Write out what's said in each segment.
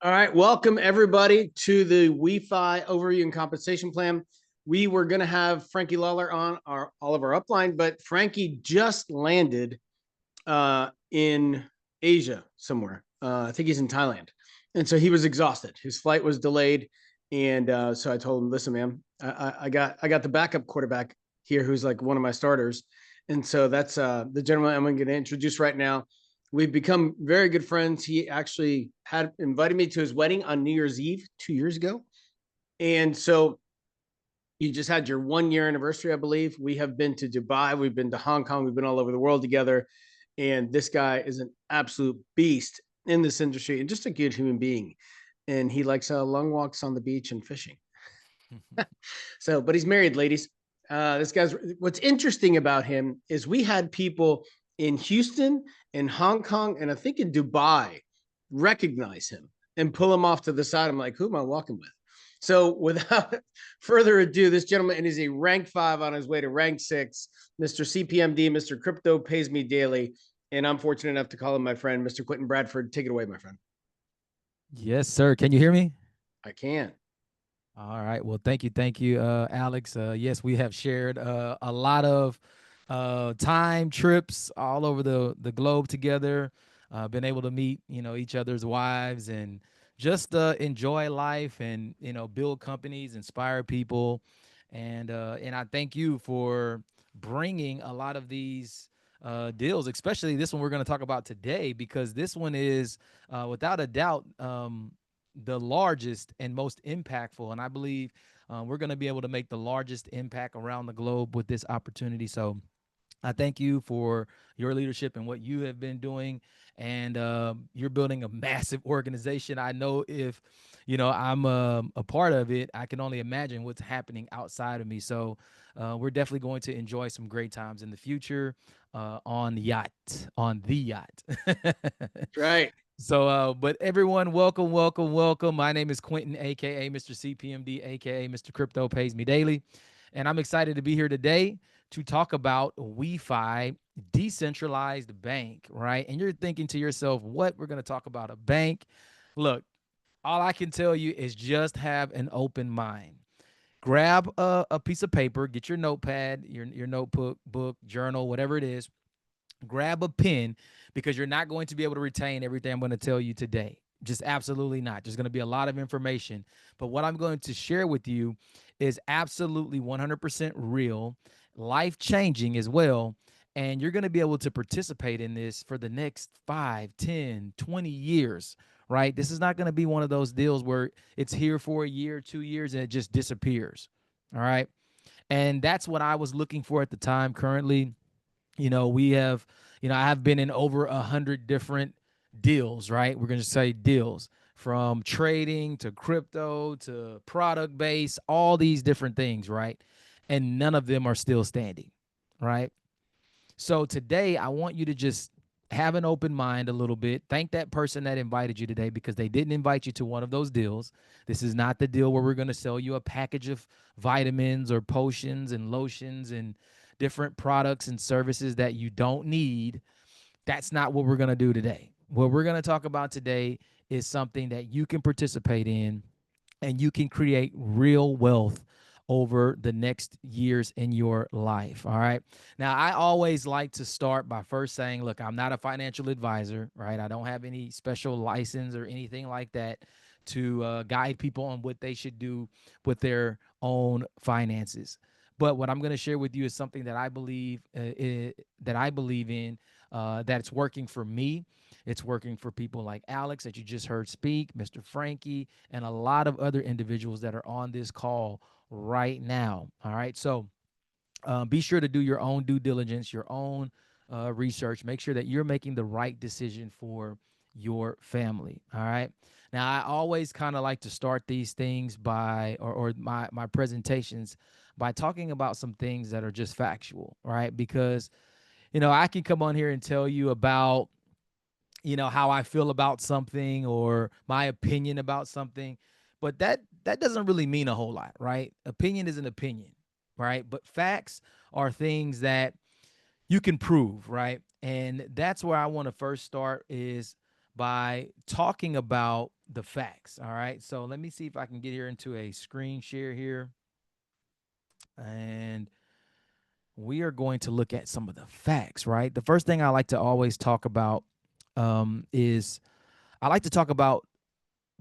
All right, welcome everybody to the WeFi overview and compensation plan. We were going to have Frankie Lawler on all of our upline, but Frankie just landed in Asia somewhere. I think he's in Thailand, and so he was exhausted. His flight was delayed, and so I told him, "Listen, man, I got the backup quarterback here, who's like one of my starters, and so that's the gentleman I'm going to introduce right now. We've become very good friends. He actually had invited me to his wedding on New Year's Eve 2 years ago. And so you just had your 1 year anniversary, I believe. We have been to Dubai, we've been to Hong Kong, we've been all over the world together. And this guy is an absolute beast in this industry and just a good human being. And he likes long walks on the beach and fishing. So, but he's married, ladies. This guy's what's interesting about him is we had people in Houston, in Hong Kong, and I think in Dubai recognize him and pull him off to the side. I'm like, who am I walking with? So, without further ado, this gentleman is a rank 5 on his way to rank 6. Mr. CPMD, Mr. Crypto pays me daily. And I'm fortunate enough to call him my friend, Mr. Quentin Bradford. Take it away, my friend. Yes, sir. Can you hear me? I can. All right. Well, thank you, Alex. Yes, we have shared a lot of time trips all over the globe together. Been able to meet each other's wives and just enjoy life and build companies, inspire people, and I thank you for bringing a lot of these deals, especially this one we're going to talk about today, because this one is without a doubt the largest and most impactful. And I believe we're going to be able to make the largest impact around the globe with this opportunity. So I thank you for your leadership and what you have been doing. And you're building a massive organization. I know if, I'm a part of it, I can only imagine what's happening outside of me. So we're definitely going to enjoy some great times in the future on the yacht. That's right. So, but everyone, welcome, welcome, welcome. My name is Quentin, aka Mr. CPMD, aka Mr. Crypto Pays Me Daily, and I'm excited to be here today to talk about WeFi, decentralized bank, right? And you're thinking to yourself, what? We're going to talk about a bank. Look, all I can tell you is just have an open mind. Grab a piece of paper, get your notepad, your notebook, book, journal, whatever it is. Grab a pen because you're not going to be able to retain everything I'm going to tell you today. Just absolutely not. There's going to be a lot of information. But what I'm going to share with you is absolutely 100% real, life changing as well. And you're going to be able to participate in this for the next 5, 10, 20 years, right? This is not going to be one of those deals where it's here for a year, 2 years, and it just disappears. All right. And that's what I was looking for at the time. Currently, we have, I have been in over 100 different deals, right? We're going to say deals from trading to crypto to product base, all these different things, right? And none of them are still standing, right? So today I want you to just have an open mind a little bit. Thank that person that invited you today because they didn't invite you to one of those deals. This is not the deal where we're going to sell you a package of vitamins or potions and lotions and different products and services that you don't need. That's not what we're going to do today. What we're going to talk about today is something that you can participate in and you can create real wealth over the next years in your life. All right. Now, I always like to start by first saying, look, I'm not a financial advisor, right? I don't have any special license or anything like that to guide people on what they should do with their own finances. But what I'm going to share with you is something that I believe in, that's working for me. It's working for people like Alex that you just heard speak, Mr. Frankie, and a lot of other individuals that are on this call right now. All right. So be sure to do your own due diligence, your own research. Make sure that you're making the right decision for your family. All right. Now, I always kind of like to start these things by, or my presentations by talking about some things that are just factual, right? Because, I can come on here and tell you about how I feel about something or my opinion about something, but that doesn't really mean a whole lot, right? Opinion is an opinion, right? But facts are things that you can prove, right? And that's where I want to first start is by talking about the facts. All right. So let me see if I can get here into a screen share here. And we are going to look at some of the facts, right? The first thing I like to always talk about is I like to talk about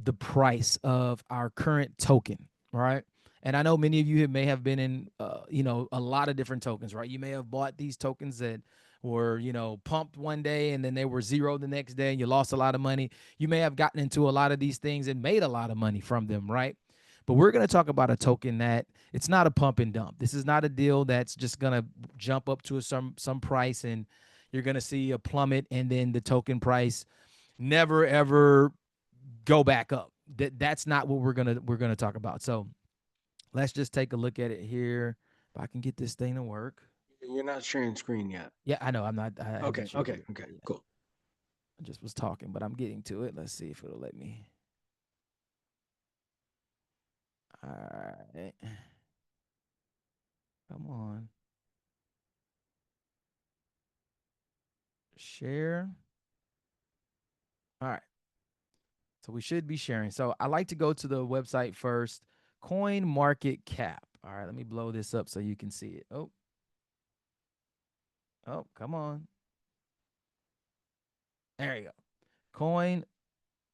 the price of our current token, right? And I know many of you may have been in, a lot of different tokens, right? You may have bought these tokens that were, pumped one day and then they were zero the next day and you lost a lot of money. You may have gotten into a lot of these things and made a lot of money from them, right? But we're going to talk about a token that it's not a pump and dump. This is not a deal that's just going to jump up to some price and you're going to see a plummet and then the token price never ever go back up. That's not what we're gonna talk about. So let's just take a look at it here. If I can get this thing to work. You're not sharing screen yet. Yeah, I know. I'm not. I haven't Okay. shared Okay. it. Okay. Yeah. Cool. I just was talking, but I'm getting to it. Let's see if it'll let me. All right. Come on. Share. All right. So we should be sharing. So I like to go to the website first. Coin Market Cap. All right. Let me blow this up so you can see it. Oh, come on. There you go. Coin.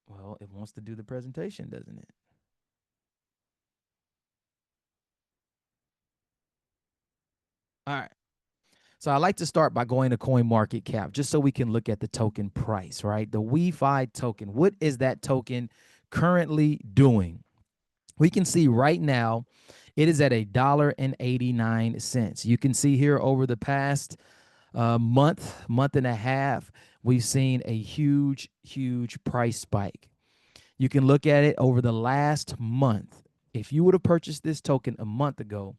Well, it wants to do the presentation, doesn't it? All right. So I like to start by going to Coin Market Cap just so we can look at the token price, right? The WeFi token. What is that token currently doing? We can see right now it is at $1.89. You can see here over the past month and a half, we've seen a huge price spike. You can look at it over the last month. If you would have purchased this token a month ago,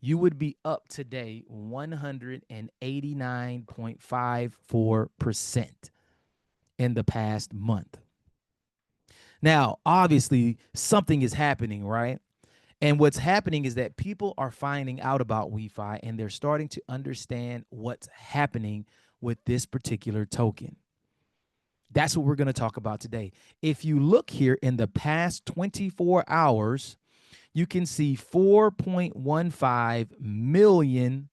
you would be up today 189.54% in the past month. Now, obviously, something is happening, right? And what's happening is that people are finding out about WeFi and they're starting to understand what's happening with this particular token. That's what we're going to talk about today. If you look here in the past 24 hours, you can see $4.15 million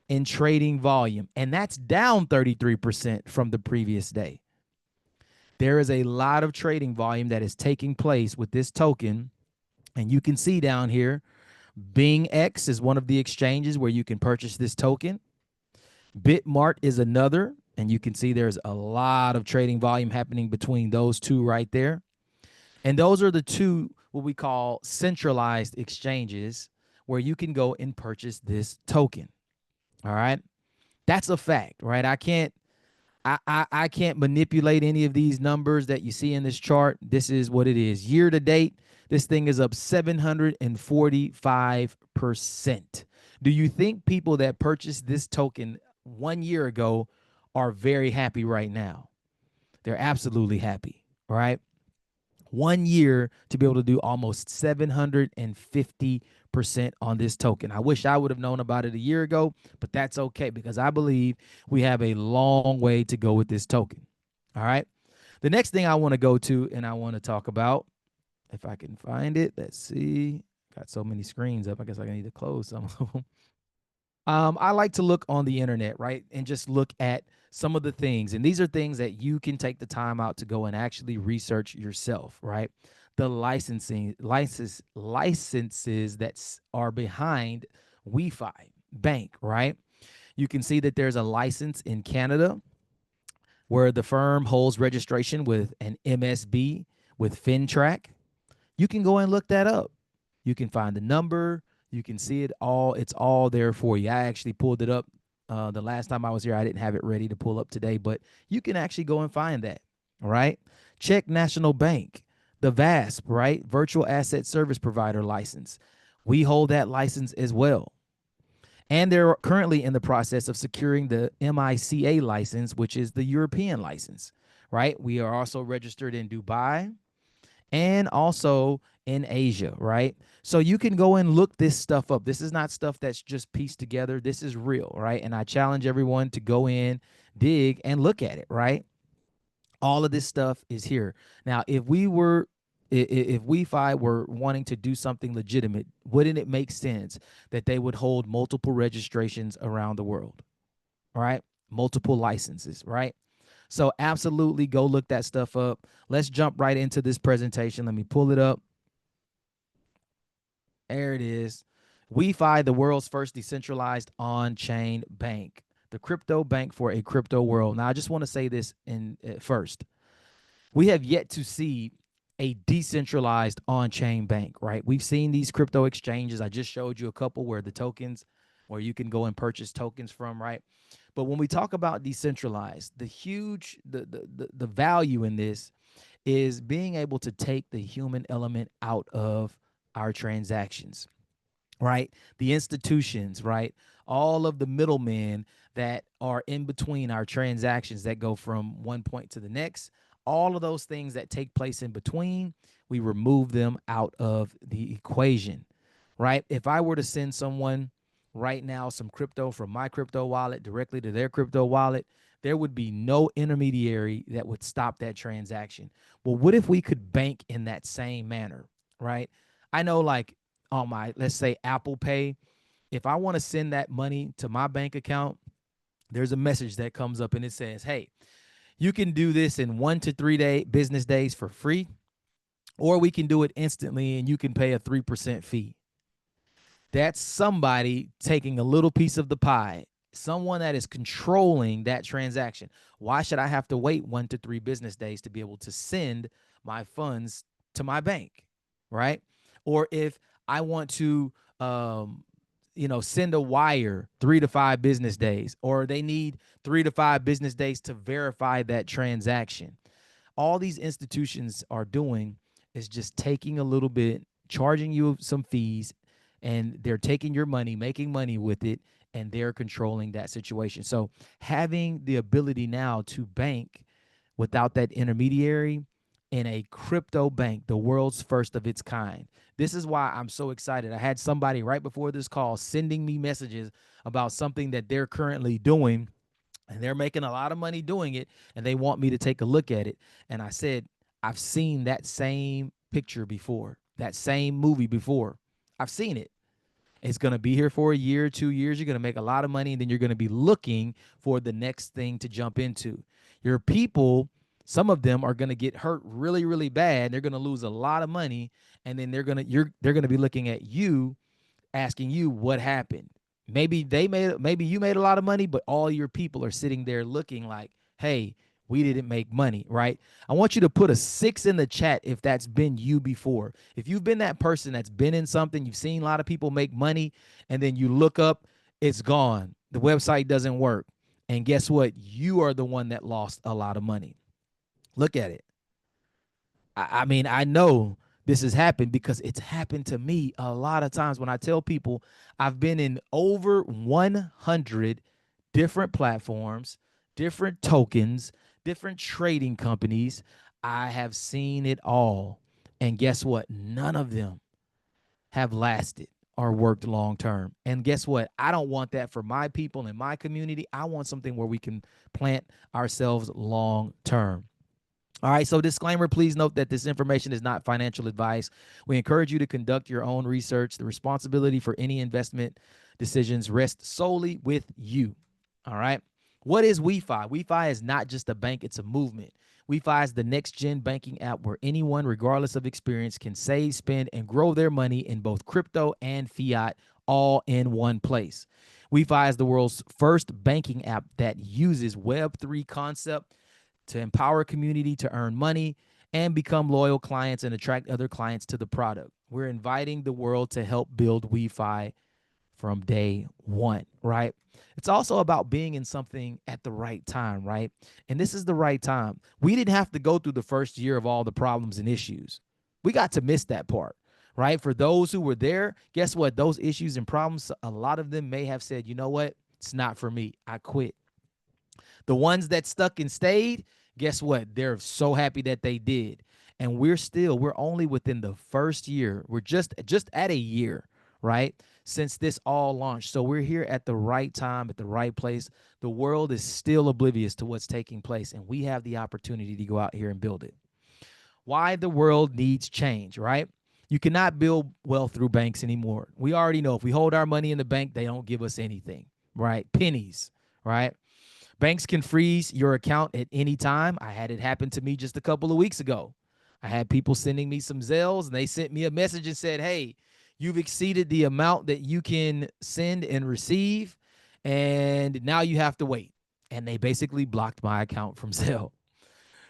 in trading volume, and that's down 33% from the previous day. There is a lot of trading volume that is taking place with this token, and you can see down here, BingX is one of the exchanges where you can purchase this token. Bitmart is another, and you can see there's a lot of trading volume happening between those two right there. And those are the two what we call centralized exchanges where you can go and purchase this token. All right. That's a fact, right? I can't manipulate any of these numbers that you see in this chart. This is what it is. Year to date, this thing is up 745%. Do you think people that purchased this token 1 year ago are very happy right now? They're absolutely happy, right? 1 year to be able to do almost 750% on this token. I wish I would have known about it a year ago, but that's okay because I believe we have a long way to go with this token. All right. The next thing I want to go to and I want to talk about, if I can find it, let's see. Got so many screens up. I guess I need to close some of them. I like to look on the internet, right, and just look at some of the things. And these are things that you can take the time out to go and actually research yourself, right? The licenses that are behind WeFi Bank, right? You can see that there's a license in Canada where the firm holds registration with an MSB with FinTrack. You can go and look that up. You can find the number. You can see it all. It's all there for you. I actually pulled it up the last time I was here. I didn't have it ready to pull up today, but you can actually go and find that. All right. Check National Bank, the VASP, right? Virtual Asset Service Provider license. We hold that license as well. And they're currently in the process of securing the MICA license, which is the European license, right? We are also registered in Dubai and also in Asia, right? So you can go and look this stuff up. This is not stuff that's just pieced together. This is real, right? And I challenge everyone to go in, dig, and look at it, right? All of this stuff is here. Now, if WeFi were wanting to do something legitimate, wouldn't it make sense that they would hold multiple registrations around the world, right? Multiple licenses, right? So absolutely go look that stuff up. Let's jump right into this presentation. Let me pull it up. There it is. WeFi, the world's first decentralized on-chain bank, the crypto bank for a crypto world. Now, I just want to say this first. We have yet to see a decentralized on-chain bank, right? We've seen these crypto exchanges. I just showed you a couple where the tokens, where you can go and purchase tokens from, right? But when we talk about decentralized, the value in this is being able to take the human element out of our transactions, right? The institutions, right? All of the middlemen that are in between our transactions that go from one point to the next, all of those things that take place in between, we remove them out of the equation, right? If I were to send someone right now some crypto from my crypto wallet directly to their crypto wallet, there would be no intermediary that would stop that transaction. Well, what if we could bank in that same manner, right? I know, like, on my, let's say, Apple Pay, if I want to send that money to my bank account, there's a message that comes up and it says, hey, you can do this in 1 to 3 business days for free, or we can do it instantly and you can pay a 3% fee. That's somebody taking a little piece of the pie, someone that is controlling that transaction. Why should I have to wait 1 to 3 business days to be able to send my funds to my bank, right? Or if I want to, send a wire, 3 to 5 business days, or they need 3 to 5 business days to verify that transaction. All these institutions are doing is just taking a little bit, charging you some fees, and they're taking your money, making money with it, and they're controlling that situation. So having the ability now to bank without that intermediary in a crypto bank, the world's first of its kind. This is why I'm so excited. I had somebody right before this call sending me messages about something that they're currently doing, and they're making a lot of money doing it, and they want me to take a look at it. And I said, I've seen that same picture before, that same movie before. I've seen it. It's going to be here for a year, 2 years. You're going to make a lot of money, and then you're going to be looking for the next thing to jump into. Your people, some of them are going to get hurt really, really bad. They're going to lose a lot of money, and then they're going to be looking at you, asking you what happened. Maybe you made a lot of money, but all your people are sitting there looking like, hey, we didn't make money, right? I want you to put a 6 in the chat if that's been you before. If you've been that person that's been in something, you've seen a lot of people make money, and then you look up, it's gone. The website doesn't work. And guess what? You are the one that lost a lot of money. Look at it. I mean, I know this has happened because it's happened to me a lot of times. When I tell people I've been in over 100 different platforms, different tokens, different trading companies, I have seen it all. And guess what? None of them have lasted or worked long term. And guess what? I don't want that for my people in my community. I want something where we can plant ourselves long term. All right, so disclaimer, please note that this information is not financial advice. We encourage you to conduct your own research. The responsibility for any investment decisions rests solely with you. All right. What is WeFi? WeFi is not just a bank, it's a movement. WeFi is the next gen banking app where anyone, regardless of experience, can save, spend, and grow their money in both crypto and fiat all in one place. WeFi is the world's first banking app that uses Web3 concept to empower a community to earn money and become loyal clients and attract other clients to the product. We're inviting the world to help build WeFi from day one, right? It's also about being in something at the right time, right? And this is the right time. We didn't have to go through the first year of all the problems and issues. We got to miss that part, right? For those who were there, guess what? Those issues and problems, a lot of them may have said, you know what? It's not for me. I quit. The ones that stuck and stayed, guess what? They're so happy that they did. And we're only within the first year. We're just at a year, right? since this all launched. So we're here at the right time, at the right place. The world is still oblivious to what's taking place, and we have the opportunity to go out here and build it. Why the world needs change, right? You cannot build wealth through banks anymore. We already know if we hold our money in the bank, they don't give us anything, right? Pennies, right? Banks can freeze your account at any time. I had it happen to me just a couple of weeks ago. I had people sending me some Zelles, and they sent me a message and said, hey, you've exceeded the amount that you can send and receive, and now you have to wait. And they basically blocked my account from Zelle.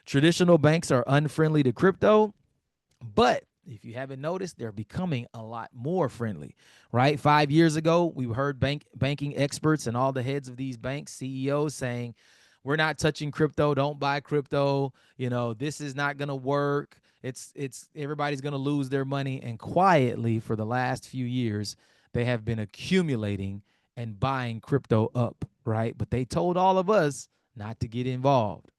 Traditional banks are unfriendly to crypto, but if you haven't noticed, they're becoming a lot more friendly, right? 5 years ago, we heard banking experts and all the heads of these banks, CEOs saying, we're not touching crypto, don't buy crypto, this is not going to work. It's everybody's going to lose their money. And quietly for the last few years, they have been accumulating and buying crypto up, right? But they told all of us not to get involved.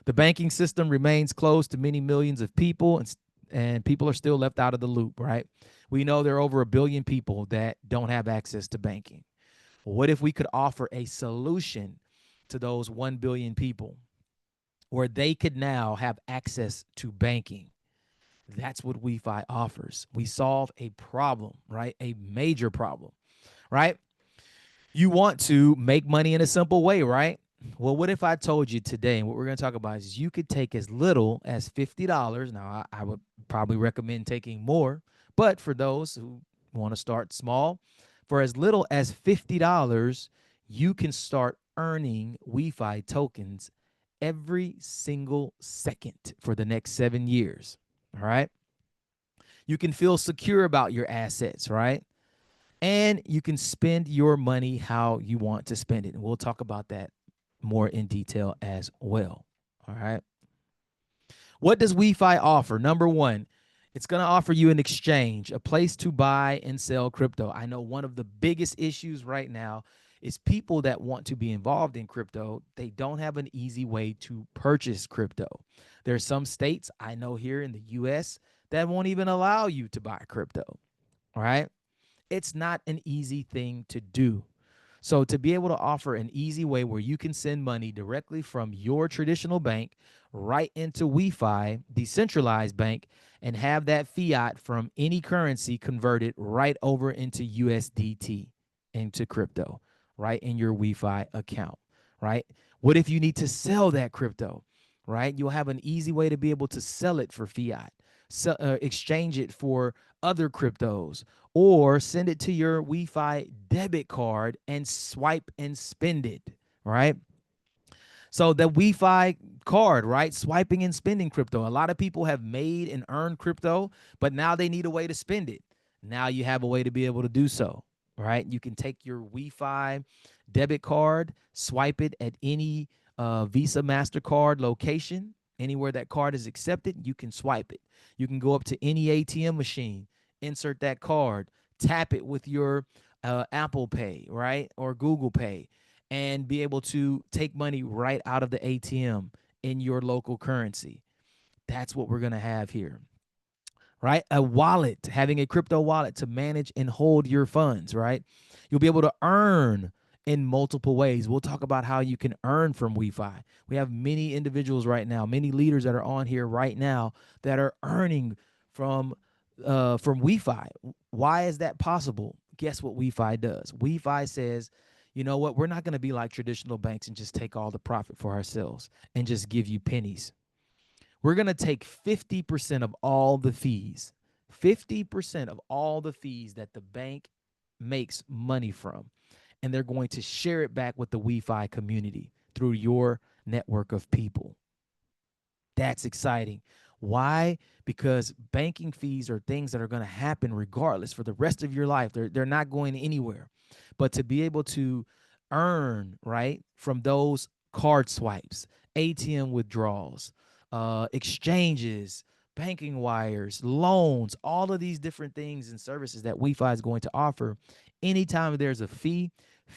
The banking system remains closed to many millions of people, and people are still left out of the loop, right? We know there are over 1 billion people that don't have access to banking. What if we could offer a solution to those 1 billion people where they could now have access to banking? That's what WeFi offers. We solve a problem, right? A major problem, right? You want to make money in a simple way, right? Well, what if I told you today, and what we're going to talk about is you could take as little as $50. Now, I would probably recommend taking more, but for those who want to start small, for as little as $50, you can start earning WeFi tokens every single second for the next 7 years, all right? You can feel secure about your assets, right? And you can spend your money how you want to spend it. And we'll talk about that more in detail as well. All right. What does WeFi offer? Number one, it's going to offer you an exchange, a place to buy and sell crypto. I know one of the biggest issues right now is people that want to be involved in crypto, they don't have an easy way to purchase crypto. There are some states I know here in the US that won't even allow you to buy crypto. All right. It's not an easy thing to do. So to be able to offer an easy way where you can send money directly from your traditional bank right into WeFi, decentralized bank, and have that fiat from any currency converted right over into USDT, into crypto, right in your WeFi account, right? What if you need to sell that crypto, right? You'll have an easy way to be able to sell it for fiat, exchange it for other cryptos, or send it to your WeFi debit card and swipe and spend it, right? So the WeFi card, right? Swiping and spending crypto. A lot of people have made and earned crypto, but now they need a way to spend it. Now you have a way to be able to do so, right? You can take your WeFi debit card, swipe it at any Visa, MasterCard location. Anywhere that card is accepted, you can swipe it. You can go up to any ATM machine, insert that card, tap it with your Apple Pay, right? Or Google Pay, and be able to take money right out of the ATM in your local currency. That's what we're going to have here, right? A wallet, having a crypto wallet to manage and hold your funds, right? You'll be able to earn in multiple ways. We'll talk about how you can earn from WeFi. We have many individuals right now, many leaders that are on here right now that are earning from WeFi. Why is that possible? Guess what WeFi does? WeFi says, you know what? We're not going to be like traditional banks and just take all the profit for ourselves and just give you pennies. We're going to take 50% of all the fees, 50% of all the fees that the bank makes money from, and they're going to share it back with the WeFi community through your network of people. That's exciting. Why? Because banking fees are things that are going to happen regardless for the rest of your life. They're not going anywhere. But to be able to earn, right, from those card swipes, ATM withdrawals, exchanges, banking wires, loans, all of these different things and services that WeFi is going to offer, anytime there's a fee,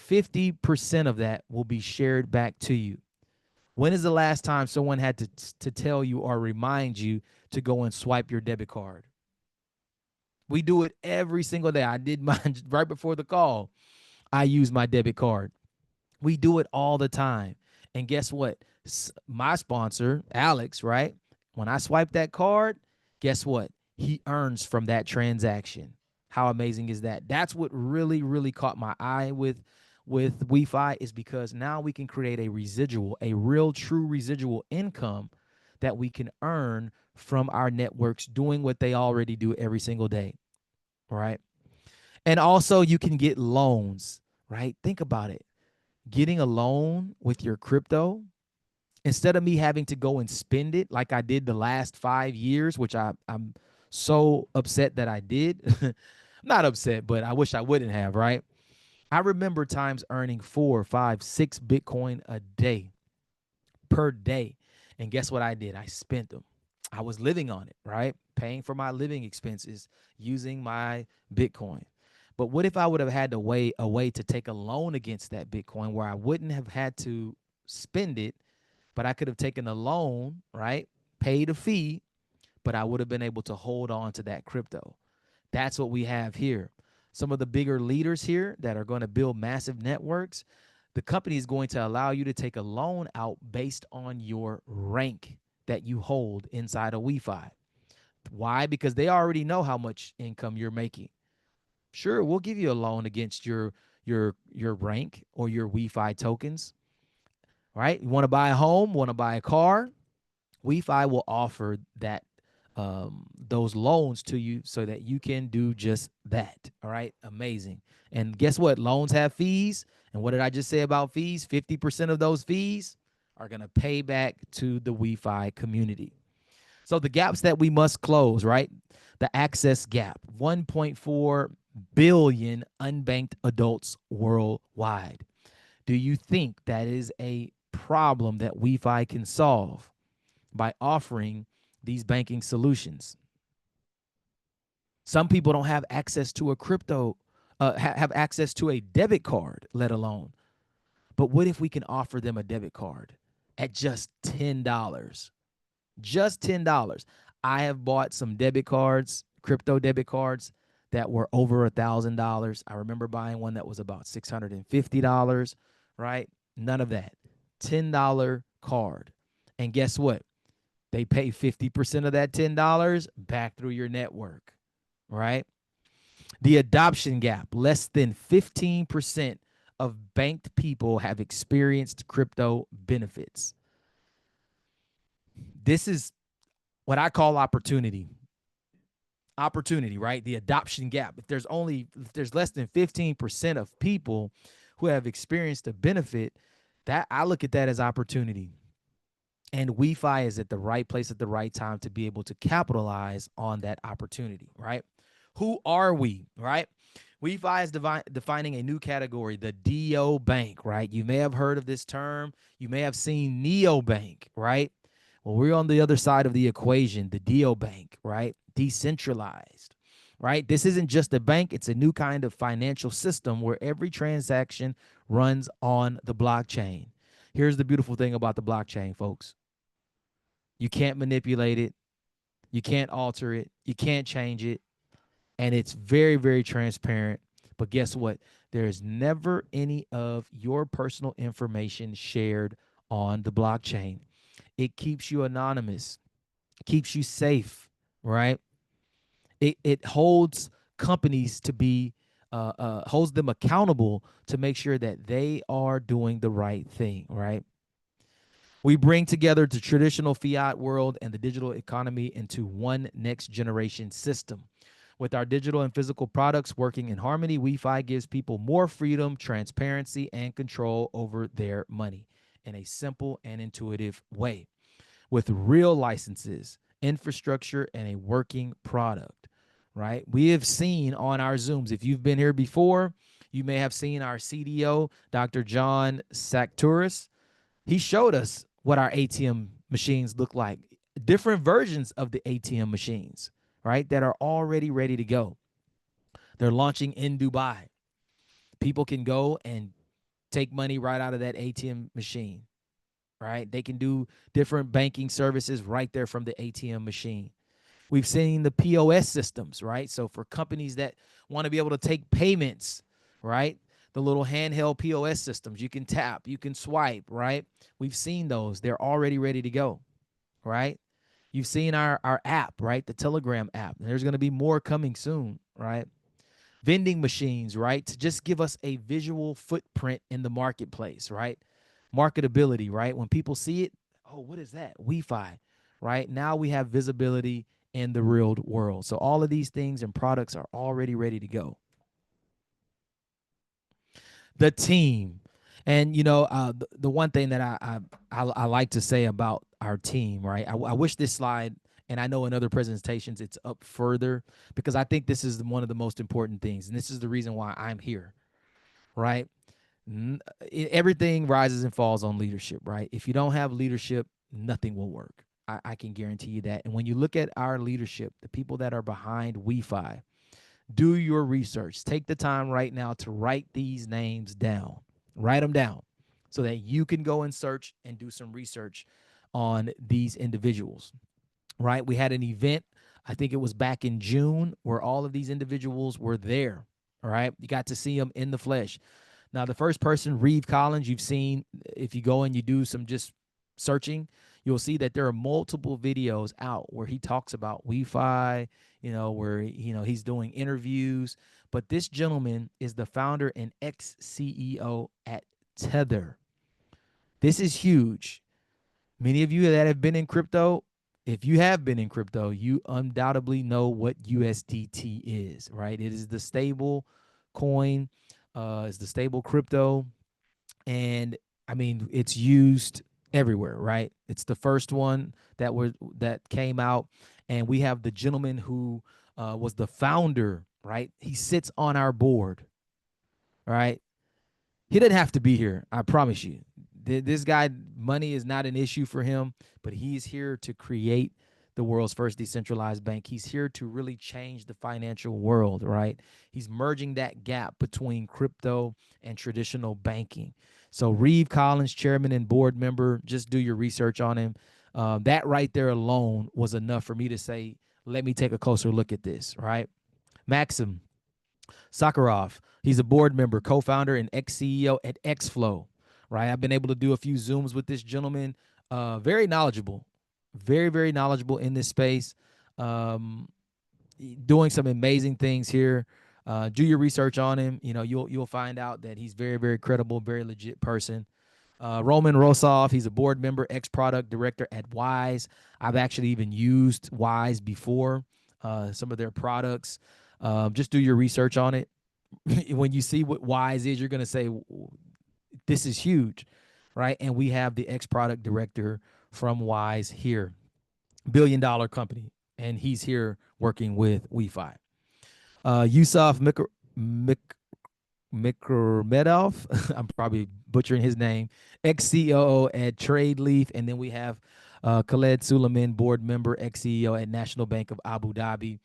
50% of that will be shared back to you. When is the last time someone had to tell you or remind you to go and swipe your debit card? We do it every single day. I did mine right before the call. I use my debit card. We do it all the time. And guess what? My sponsor, Alex, right? When I swipe that card, guess what? He earns from that transaction. How amazing is that? That's what really, really caught my eye with WeFi, is because now we can create a residual, a real true residual income that we can earn from our networks doing what they already do every single day, right? And also you can get loans, right? Think about it. Getting a loan with your crypto, instead of me having to go and spend it like I did the last 5 years, which I'm so upset that I did. Not upset, but I wish I wouldn't have, right? I remember times earning 4, 5, 6 Bitcoin a day, per day. And guess what I did? I spent them. I was living on it, right? Paying for my living expenses using my Bitcoin. But what if I would have had to a way to take a loan against that Bitcoin where I wouldn't have had to spend it, but I could have taken a loan, right? Paid a fee, but I would have been able to hold on to that crypto. That's what we have here. Some of the bigger leaders here that are going to build massive networks, the company is going to allow you to take a loan out based on your rank that you hold inside of WeFi. Why? Because they already know how much income you're making. Sure, we'll give you a loan against your rank or your WeFi tokens, right? You want to buy a home, want to buy a car, WeFi will offer that those loans to you so that you can do just that. All right, amazing. And guess what? Loans have fees. And what did I just say about fees? 50% of those fees are going to pay back to the WeFi community. So the gaps that we must close, right? The access gap, 1.4 billion unbanked adults worldwide. Do you think that is a problem that WeFi can solve by offering these banking solutions? Some people don't have access to a crypto, have access to a debit card, let alone. But what if we can offer them a debit card at just $10? Just $10. I have bought some debit cards, crypto debit cards that were over $1,000. I remember buying one that was about $650, right? None of that. $10 card. And guess what? They pay 50% of that $10 back through your network, right? The adoption gap, less than 15% of banked people have experienced crypto benefits. This is what I call opportunity. Opportunity, right? The adoption gap. If there's less than 15% of people who have experienced a benefit, that I look at that as opportunity. And WeFi is at the right place at the right time to be able to capitalize on that opportunity, right? Who are we, right? WeFi is defining a new category, the DO bank, right? You may have heard of this term. You may have seen neobank, right? Well, we're on the other side of the equation, the DO bank, right? Decentralized, right? This isn't just a bank. It's a new kind of financial system where every transaction runs on the blockchain. Here's the beautiful thing about the blockchain, folks. You can't manipulate it. You can't alter it. You can't change it. And it's very, very transparent. But guess what? There's never any of your personal information shared on the blockchain. It keeps you anonymous, keeps you safe, right? It holds companies to be, holds them accountable to make sure that they are doing the right thing, right? We bring together the traditional fiat world and the digital economy into one next generation system. With our digital and physical products working in harmony, WeFi gives people more freedom, transparency, and control over their money in a simple and intuitive way. With real licenses, infrastructure, and a working product, right? We have seen on our Zooms, if you've been here before, you may have seen our CDO, Dr. John Saktouris. He showed us what our ATM machines look like, different versions of the ATM machines, right, that are already ready to go. They're launching in Dubai. People can go and take money right out of that ATM machine, right? They can do different banking services right there from the ATM machine. We've seen the POS systems, right? So for companies that want to be able to take payments, right? The little handheld POS systems, you can tap, you can swipe, right? We've seen those. They're already ready to go, right? You've seen our app, right? The Telegram app. There's going to be more coming soon, right? Vending machines, right? To just give us a visual footprint in the marketplace, right? Marketability, right? When people see it, oh, what is that? WeFi, right? Now we have visibility in the real world. So all of these things and products are already ready to go. The team, and the one thing that I like to say about our team, right? I wish this slide, and I know in other presentations it's up further, because I think this is one of the most important things, and this is the reason why I'm here, right? Everything rises and falls on leadership, right? If you don't have leadership, nothing will work. I can guarantee you that. And when you look at our leadership, the people that are behind WeFi, do your research. Take the time right now to write these names down. Write them down so that you can go and search and do some research on these individuals, right? We had an event, I think it was back in June, where all of these individuals were there, all right? You got to see them in the flesh. Now, the first person, Reeve Collins, you've seen, if you go and you do some just searching, you'll see that there are multiple videos out where he talks about WeFi, where, he's doing interviews. But this gentleman is the founder and ex-CEO at Tether. This is huge. Many of you that have been in crypto, if you have been in crypto, you undoubtedly know what USDT is, right? It is the stable coin, it's the stable crypto. And I mean, it's used everywhere, right? It's the first one that came out, and we have the gentleman who was the founder, right? He sits on our board, right? He doesn't have to be here, I promise you. This guy, money is not an issue for him, but he's here to create the world's first decentralized bank. He's here to really change the financial world, right? He's merging that gap between crypto and traditional banking. So Reeve Collins, chairman and board member, just do your research on him. That right there alone was enough for me to say, let me take a closer look at this, right? Maxim Sakharov, he's a board member, co-founder, and ex-CEO at XFlow, right? I've been able to do a few Zooms with this gentleman. Very knowledgeable, very, very knowledgeable in this space. Um, Doing some amazing things here. Do your research on him. You'll find out that he's very, very credible, very legit person. Roman Rosov, he's a board member, ex-product director at Wise. I've actually even used Wise before, some of their products. Just do your research on it. When you see what Wise is, you're going to say, this is huge, right? And we have the ex-product director from Wise here, billion-dollar company, and he's here working with WeFi. Yusuf Mikromedov, I'm probably butchering his name, ex-COO at TradeLeaf. And then we have Khaled Suleiman, board member, ex-CEO at National Bank of Abu Dhabi.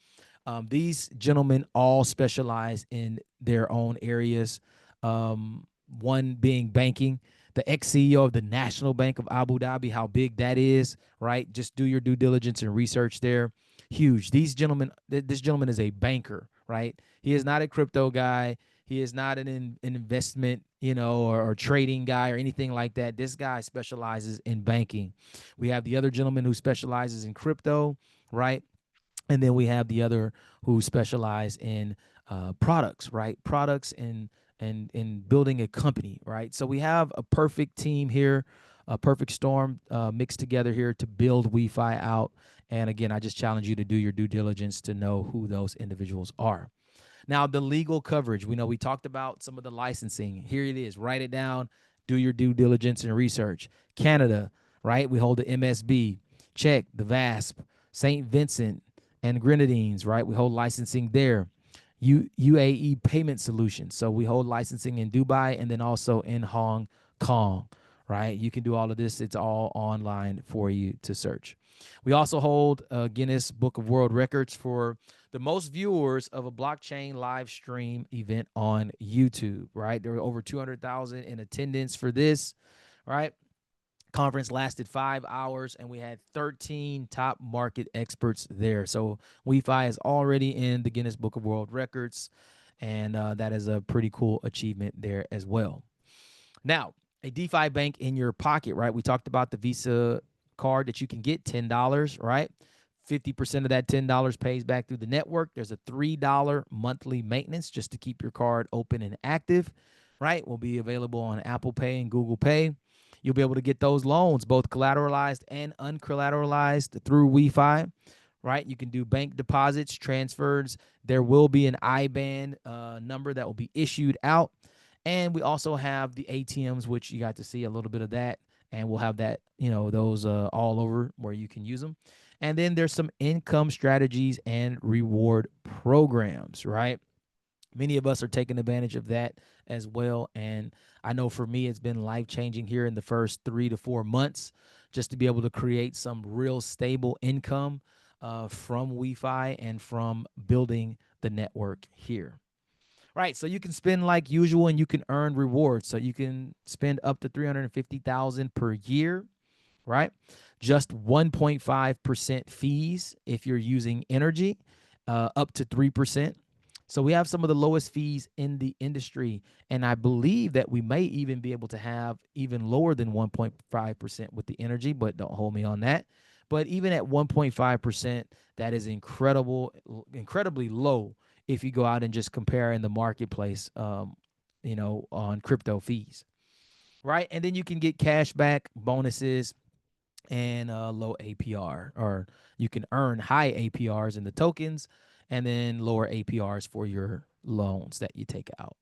These gentlemen all specialize in their own areas, one being banking. The ex-CEO of the National Bank of Abu Dhabi, how big that is, right? Just do your due diligence and research there. Huge. This gentleman is a banker, right? He is not a crypto guy. He is not an investment, or trading guy or anything like that. This guy specializes in banking. We have the other gentleman who specializes in crypto, right? And then we have the other who specialize in products, right? Products and in building a company, right? So we have a perfect team here, a perfect storm mixed together here to build WeFi out. And again, I just challenge you to do your due diligence to know who those individuals are. Now, the legal coverage, we talked about some of the licensing. Here it is. Write it down. Do your due diligence and research. Canada, right? We hold the MSB. Czech, the VASP. St. Vincent and Grenadines, right? We hold licensing there. UAE Payment Solutions. So we hold licensing in Dubai and then also in Hong Kong, right? You can do all of this. It's all online for you to search. We also hold a Guinness Book of World Records for the most viewers of a blockchain live stream event on YouTube, right? There were over 200,000 in attendance for this, right? Conference lasted 5 hours, and we had 13 top market experts there. So WeFi is already in the Guinness Book of World Records, and that is a pretty cool achievement there as well. Now, a DeFi bank in your pocket, right? We talked about the Visa card that you can get, $10, right? 50% of that $10 pays back through the network. There's a $3 monthly maintenance just to keep your card open and active, right? Will be available on Apple Pay and Google Pay. You'll be able to get those loans, both collateralized and uncollateralized, through WeFi, right? You can do bank deposits, transfers. There will be an IBAN number that will be issued out. And we also have the ATMs, which you got to see a little bit of that. And we'll have that, those all over where you can use them. And then there's some income strategies and reward programs, right? Many of us are taking advantage of that as well. And I know for me, it's been life-changing here in the first 3 to 4 months, just to be able to create some real stable income from WeFi and from building the network here. Right, so you can spend like usual and you can earn rewards. So you can spend up to $350,000 per year, right? Just 1.5% fees if you're using energy, up to 3%. So we have some of the lowest fees in the industry, and I believe that we may even be able to have even lower than 1.5% with the energy, but don't hold me on that. But even at 1.5%, that is incredibly low if you go out and just compare in the marketplace, on crypto fees, right? And then you can get cash back bonuses and low APR, or you can earn high APRs in the tokens and then lower APRs for your loans that you take out.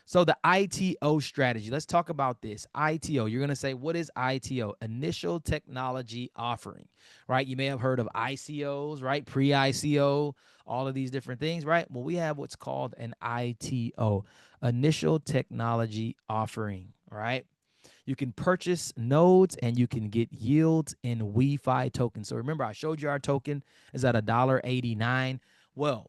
So the ITO strategy, let's talk about this. ITO, you're going to say, what is ITO? Initial technology offering, right? You may have heard of ICOs, right? Pre-ICO, all of these different things, right? Well, we have what's called an ITO, initial technology offering, right? You can purchase nodes and you can get yields in WeFi tokens. So remember, I showed you our token is at $1.89. Well,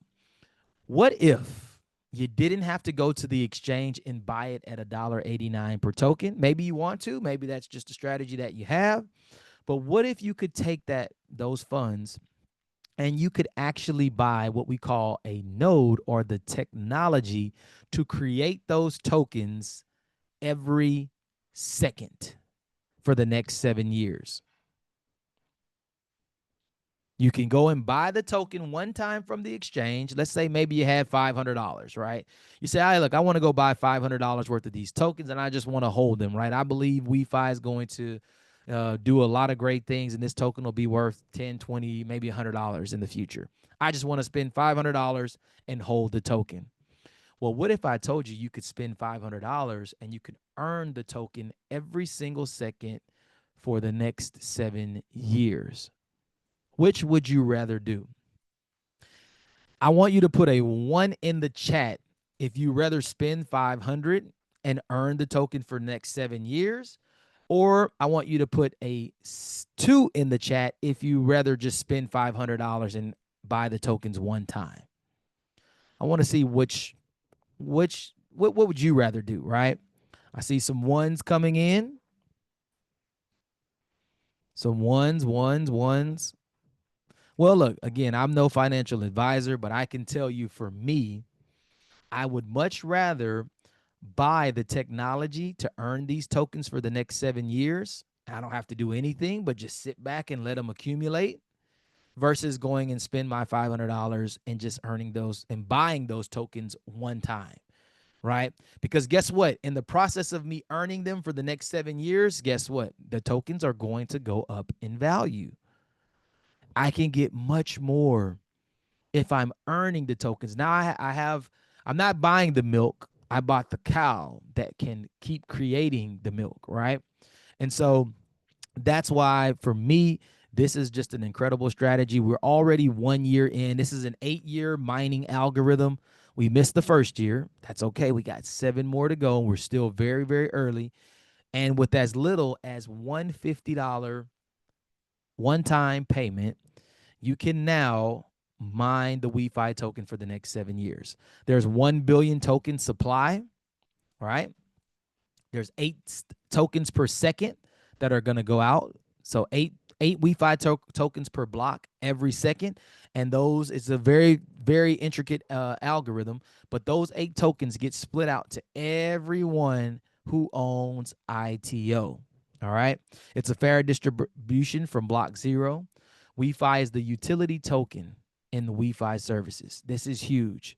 what if you didn't have to go to the exchange and buy it at $1.89 per token? Maybe you want to. Maybe that's just a strategy that you have. But what if you could take those funds and you could actually buy what we call a node, or the technology to create those tokens every second for the next 7 years? You can go and buy the token one time from the exchange. Let's say maybe you had $500, right? You say, hey, look, I want to go buy $500 worth of these tokens, and I just want to hold them, right? I believe WeFi is going to do a lot of great things, and this token will be worth $10, $20, maybe $100 in the future. I just want to spend $500 and hold the token. Well, what if I told you could spend $500 and you could earn the token every single second for the next 7 years? Which would you rather do? I want you to put a 1 in the chat if you rather spend $500 and earn the token for the next 7 years, or I want you to put a 2 in the chat if you rather just spend $500 and buy the tokens one time. I want to see what would you rather do, right? I see some 1s coming in. Some ones. Well, look, again, I'm no financial advisor, but I can tell you, for me, I would much rather buy the technology to earn these tokens for the next 7 years. I don't have to do anything but just sit back and let them accumulate, versus going and spend my $500 and just earning those and buying those tokens one time, right? Because guess what? In the process of me earning them for the next 7 years, guess what? The tokens are going to go up in value. I can get much more if I'm earning the tokens. Now I'm not buying the milk. I bought the cow that can keep creating the milk, right? And so that's why, for me, this is just an incredible strategy. We're already 1 year in. This is an 8-year mining algorithm. We missed the first year. That's okay. We got 7 more to go. We're still very, very early. And with as little as $150 one-time payment, you can now mine the WeFi token for the next 7 years. There's 1 billion token supply, right? There's 8 tokens per second that are going to go out. So eight WeFi tokens per block every second. And those, it's a very, very intricate algorithm, but those 8 tokens get split out to everyone who owns ITO. All right. It's a fair distribution from block 0. WeFi is the utility token in the WeFi services. This is huge.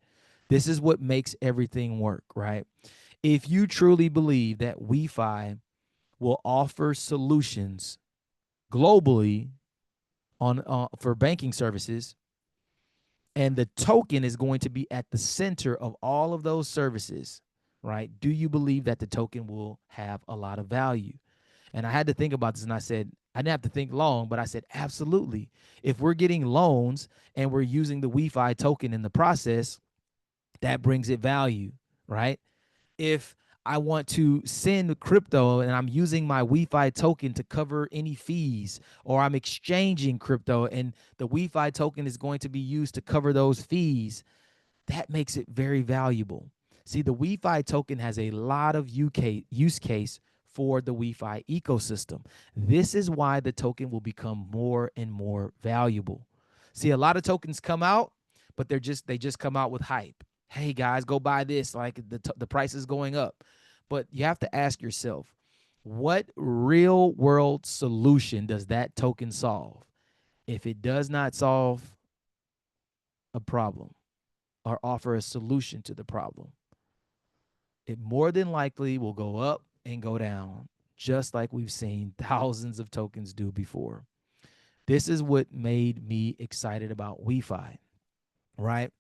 This is what makes everything work, right? If you truly believe that WeFi will offer solutions globally on for banking services, and the token is going to be at the center of all of those services, right? Do you believe that the token will have a lot of value? And I had to think about this, and I said, I didn't have to think long, but I said, absolutely. If we're getting loans and we're using the WeFi token in the process, that brings it value, right? If I want to send crypto and I'm using my WeFi token to cover any fees, or I'm exchanging crypto and the WeFi token is going to be used to cover those fees, that makes it very valuable. See, the WeFi token has a lot of use case for the WeFi ecosystem. This is why the token will become more and more valuable. See, a lot of tokens come out, but they just come out with hype. Hey guys, go buy this, like the price is going up. But you have to ask yourself, what real world solution does that token solve? If it does not solve a problem or offer a solution to the problem, it more than likely will go up and go down, just like we've seen thousands of tokens do before. This is what made me excited about WeFi, right?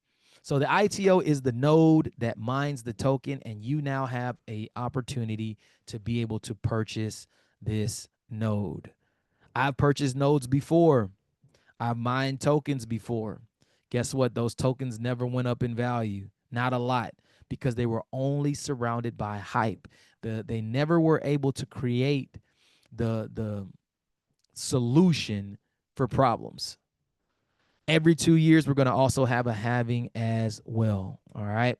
So the ITO is the node that mines the token, and you now have an opportunity to be able to purchase this node. I've purchased nodes before. I've mined tokens before. Guess what? Those tokens never went up in value. Not a lot, because they were only surrounded by hype. They never were able to create the solution for problems. Every 2 years, we're going to also have a halving as well. All right.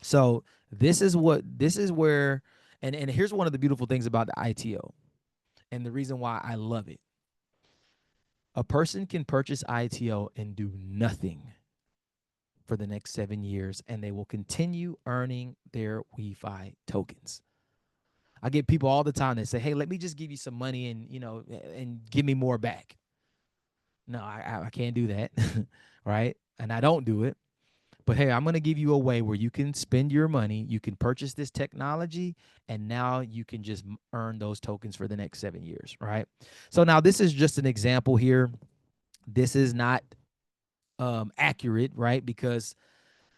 So this is where, and here's one of the beautiful things about the ITO and the reason why I love it. A person can purchase ITO and do nothing for the next 7 years, and they will continue earning their WeFi tokens. I get people all the time that say, hey, let me just give you some money and, and give me more back. No, I can't do that, right? And I don't do it. But hey, I'm going to give you a way where you can spend your money, you can purchase this technology, and now you can just earn those tokens for the next 7 years, right? So now this is just an example here. This is not accurate, right? Because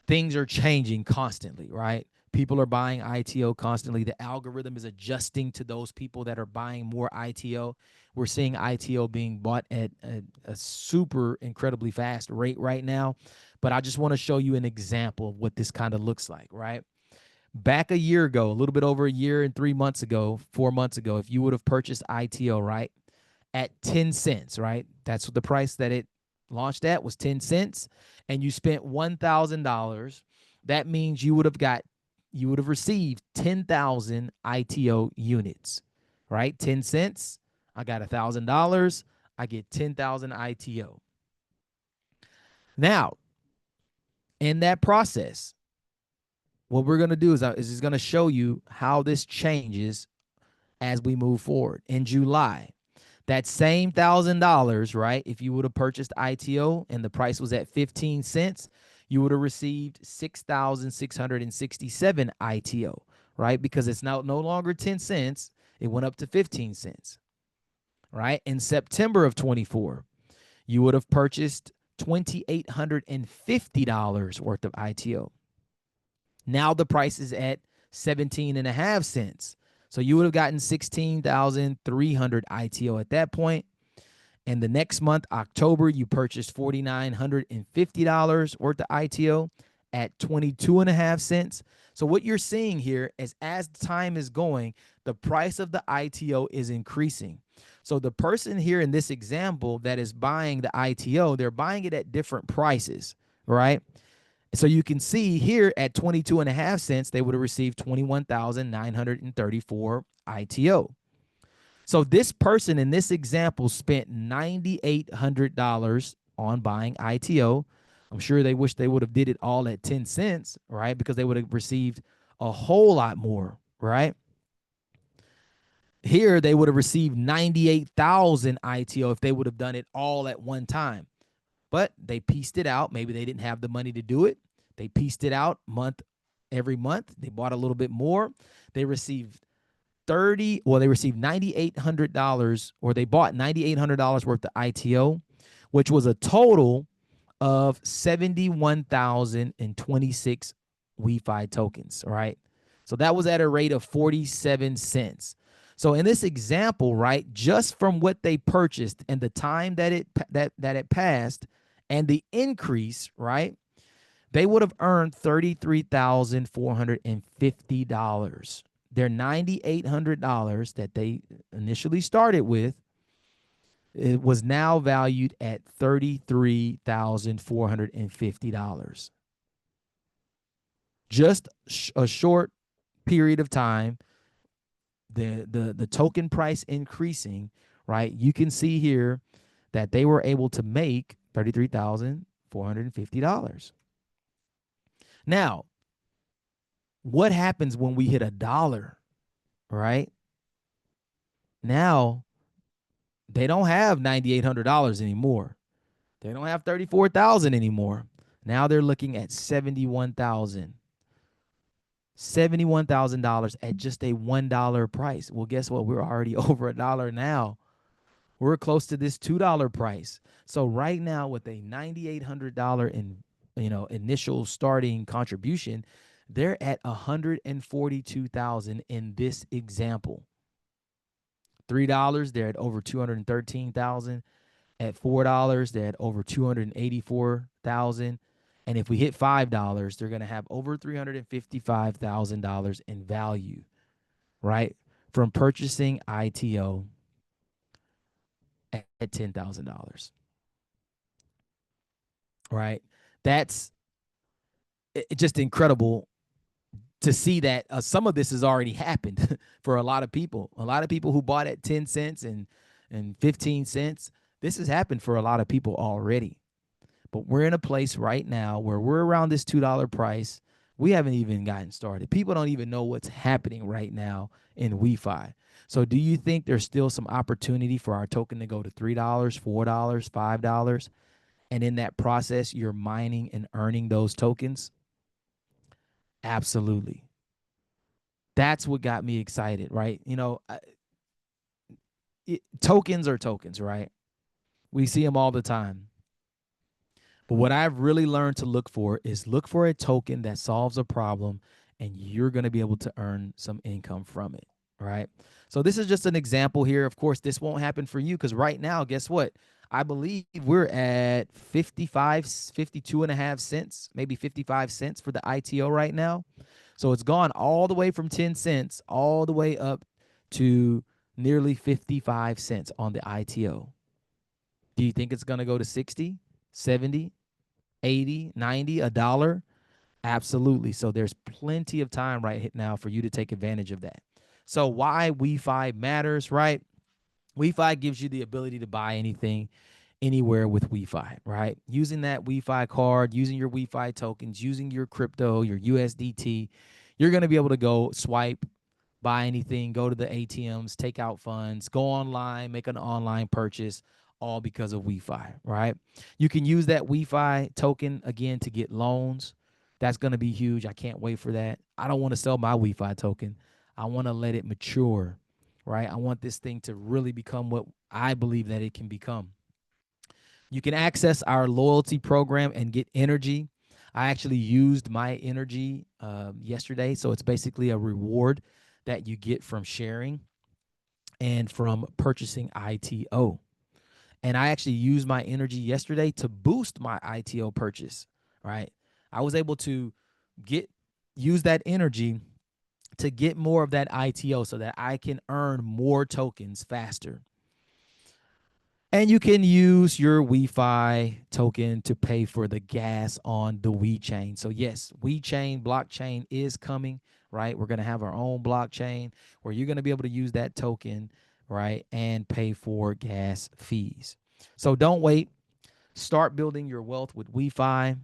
things are changing constantly, right? People are buying ITO constantly. The algorithm is adjusting to those people that are buying more ITO. We're seeing ITO being bought at a super incredibly fast rate right now. But I just want to show you an example of what this kind of looks like, right? Back a year ago, a little bit over a year and 3 months ago, 4 months ago, if you would have purchased ITO, right, at 10 cents, right? That's what the price that it launched at was 10 cents. And you spent $1,000. That means you would have received 10,000 ITO units, right? 10 cents. I got $1,000. I get 10,000 ITO. Now, in that process, what we're going to do is just going to show you how this changes as we move forward. In July, that same $1,000, right? If you would have purchased ITO and the price was at 15 cents, you would have received 6,667 ITO, right? Because it's now no longer 10 cents. It went up to 15 cents, right? In September of 24, you would have purchased $2,850 worth of ITO. Now the price is at 17.5 cents. So you would have gotten 16,300 ITO at that point. And the next month, October, you purchased $4,950 worth of ITO at 22.5 cents. So what you're seeing here is as time is going, the price of the ITO is increasing. So the person here in this example that is buying the ITO, they're buying it at different prices, right? So you can see here at 22.5 cents, they would have received 21,934 ITO. So this person in this example spent $9,800 on buying ITO. I'm sure they wish they would have did it all at 10 cents, right? Because they would have received a whole lot more, right? Here, they would have received 98,000 ITO if they would have done it all at one time. But they pieced it out. Maybe they didn't have the money to do it. They pieced it out every month. They bought a little bit more. They received they received $9,800, or they bought $9,800 worth of ITO, which was a total of 71,026 WeFi tokens, right? So that was at a rate of 47 cents. So in this example, right, just from what they purchased and the time that it passed and the increase, right, they would have earned $33,450. Their $9,800 that they initially started with, it was now valued at $33,450. Just a short period of time, the token price increasing, right? You can see here that they were able to make $33,450. Now, what happens when we hit $1, right? Now, they don't have $9,800 anymore. They don't have $34,000 anymore. Now they're looking at $71,000 at just a $1 price. Well, guess what? We're already over $1 now. We're close to this $2 price. So right now, with a $9,800 initial starting contribution, they're at $142,000 in this example. $3, they're at over $213,000. At $4, they're at over $284,000. And if we hit $5, they're going to have over $355,000 in value, right? From purchasing ITO at $10,000, right? That's just incredible to see that some of this has already happened for a lot of people. A lot of people who bought at 10 cents and 15 cents. This has happened for a lot of people already. But we're in a place right now where we're around this $2 price. We haven't even gotten started. People don't even know what's happening right now in WeFi. So do you think there's still some opportunity for our token to go to $3, $4, $5? And in that process, you're mining and earning those tokens? Absolutely. That's what got me excited, right? Tokens are tokens, right? We see them all the time. But what I've really learned to look for is look for a token that solves a problem, and you're going to be able to earn some income from it, right? So this is just an example here. Of course, this won't happen for you because right now, guess what? I believe we're at 52.5 cents, maybe 55 cents for the ITO right now. So it's gone all the way from 10 cents all the way up to nearly 55 cents on the ITO. Do you think it's going to go to 60, 70, 80, 90, $1? Absolutely. So there's plenty of time right now for you to take advantage of that. So why WeFi matters, right? WeFi gives you the ability to buy anything, anywhere with WeFi, right? Using that WeFi card, using your WeFi tokens, using your crypto, your USDT, you're going to be able to go swipe, buy anything, go to the ATMs, take out funds, go online, make an online purchase, all because of WeFi, right? You can use that WeFi token, again, to get loans. That's going to be huge. I can't wait for that. I don't want to sell my WeFi token. I want to let it mature, right? I want this thing to really become what I believe that it can become. You can access our loyalty program and get energy. I actually used my energy yesterday. So it's basically a reward that you get from sharing and from purchasing ITO. And I actually used my energy yesterday to boost my ITO purchase, right? I was able to use that energy to get more of that ITO so that I can earn more tokens faster. And you can use your WeFi token to pay for the gas on the WeChain. So yes, WeChain blockchain is coming, right? We're going to have our own blockchain where you're going to be able to use that token, right? And pay for gas fees. So don't wait. Start building your wealth with WeFi.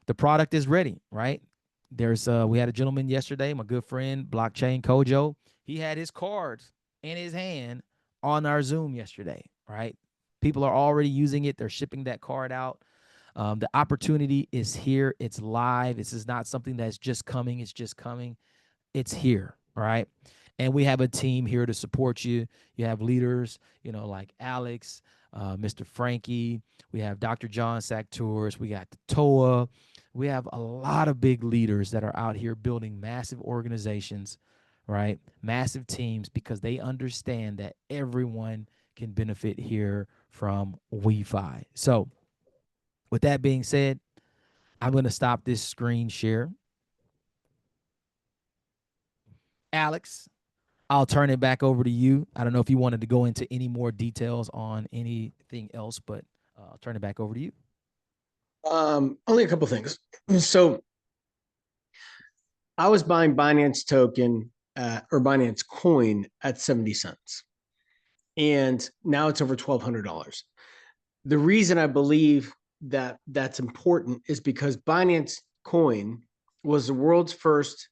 The product is ready, right? We had a gentleman yesterday, my good friend, blockchain Kojo. He had his cards in his hand on our Zoom yesterday, right? People are already using it. They're shipping that card out. The opportunity is here. It's live. This is not something that's just coming. It's just coming. It's here, right? And we have a team here to support you. You have leaders, like Alex, Mr. Frankie. We have Dr. John Sacktours. We got the TOA. We have a lot of big leaders that are out here building massive organizations, right? Massive teams, because they understand that everyone can benefit here from WeFi. So, with that being said, I'm going to stop this screen share. Alex, I'll turn it back over to you. I don't know if you wanted to go into any more details on anything else, but I'll turn it back over to you. Only a couple things. So I was buying Binance token or Binance coin at 70 cents. And now it's over $1,200. The reason I believe that that's important is because Binance coin was the world's first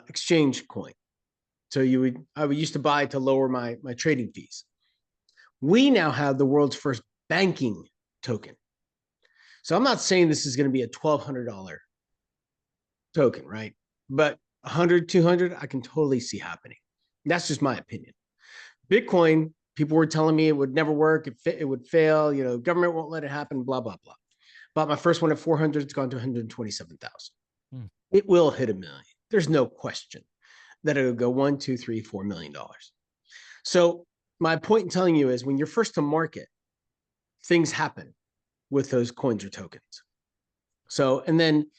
exchange coin. So I used to buy to lower my trading fees. We now have the world's first banking token. So I'm not saying this is going to be a $1,200 token, right? But 100, 200, I can totally see happening. That's just my opinion. Bitcoin, people were telling me it would never work. It would fail. Government won't let it happen, blah, blah, blah. Bought my first one at 400. It's gone to 127,000. It will hit $1 million. There's no question that it'll go $1, $2, $3, $4 million. So my point in telling you is when you're first to market, things happen with those coins or tokens. So, and then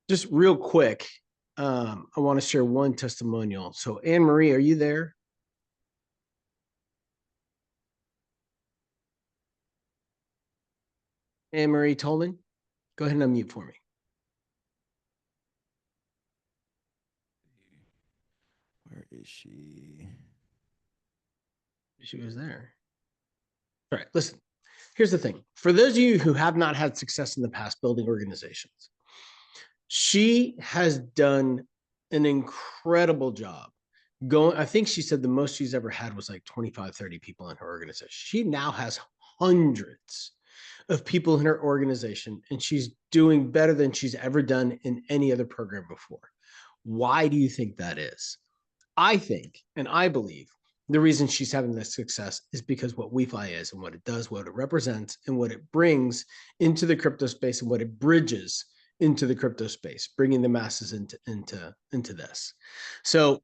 just real quick, I want to share one testimonial. So Anne Marie, are you there? Anne Marie Tolman, go ahead and unmute for me. Where is she? She was there. All right, listen, here's the thing. For those of you who have not had success in the past building organizations, she has done an incredible job I think she said the most she's ever had was like 25, 30 people in her organization. She now has hundreds of people in her organization, and she's doing better than she's ever done in any other program before. Why do you think that is? I think, and I believe, the reason she's having this success is because what WeFi is and what it does, what it represents, and what it brings into the crypto space and what it bridges into the crypto space, bringing the masses into this. So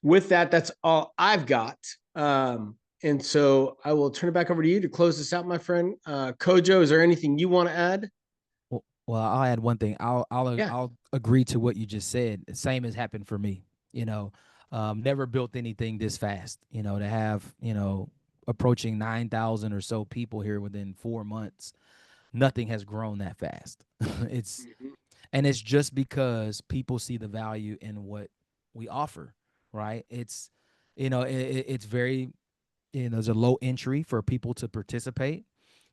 with that, that's all I've got. And so I will turn it back over to you to close this out, my friend. Kojo, is there anything you want to add? Well, I'll add one thing. I'll agree to what you just said. The same has happened for me. Never built anything this fast. To have approaching 9,000 or so people here within 4 months. Nothing has grown that fast. It's just because people see the value in what we offer, right? It's it's very there's a low entry for people to participate,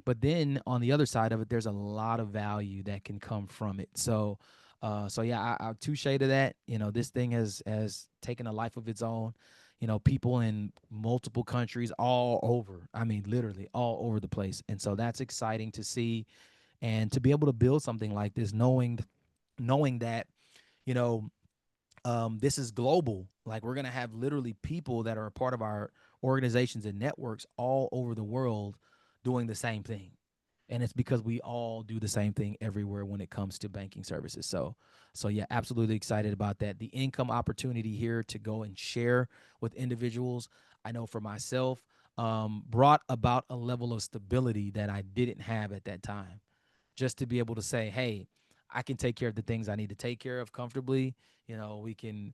but then on the other side of it, there's a lot of value that can come from it. So yeah, I'll touche to that. This thing has taken a life of its own. People in multiple countries all over. I mean, literally all over the place. And so that's exciting to see, and to be able to build something like this, knowing that this is global. Like, we're gonna have literally people that are a part of our organizations and networks all over the world doing the same thing, and it's because we all do the same thing everywhere when it comes to banking services. So yeah, absolutely excited about that. The income opportunity here to go and share with individuals, I know for myself, brought about a level of stability that I didn't have at that time. Just to be able to say, hey, I can take care of the things I need to take care of comfortably. We can,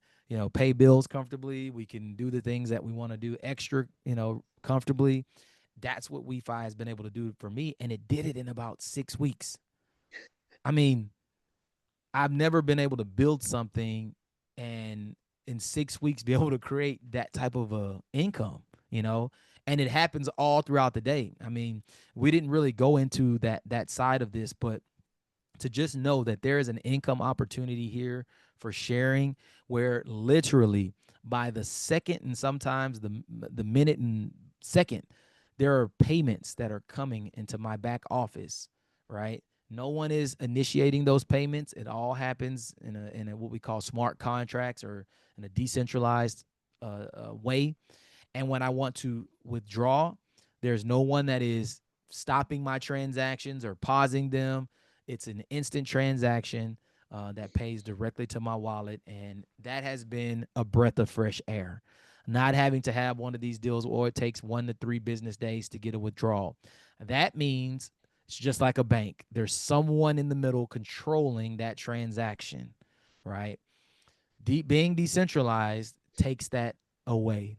pay bills comfortably. We can do the things that we want to do extra, comfortably. That's what WeFi has been able to do for me. And it did it in about 6 weeks. I mean, I've never been able to build something and in 6 weeks be able to create that type of income. you know, and it happens all throughout the day. I mean, we didn't really go into that side of this, but to just know that there is an income opportunity here for sharing, where literally by the second and sometimes the minute and second, there are payments that are coming into my back office, right? No one is initiating those payments. It all happens in a what we call smart contracts, or in a decentralized way. And when I want to withdraw, there's no one that is stopping my transactions or pausing them. It's an instant transaction that pays directly to my wallet. And that has been a breath of fresh air. Not having to have one of these deals, or it takes 1 to 3 business days to get a withdrawal. That means it's just like a bank. There's someone in the middle controlling that transaction, right? Being decentralized takes that away,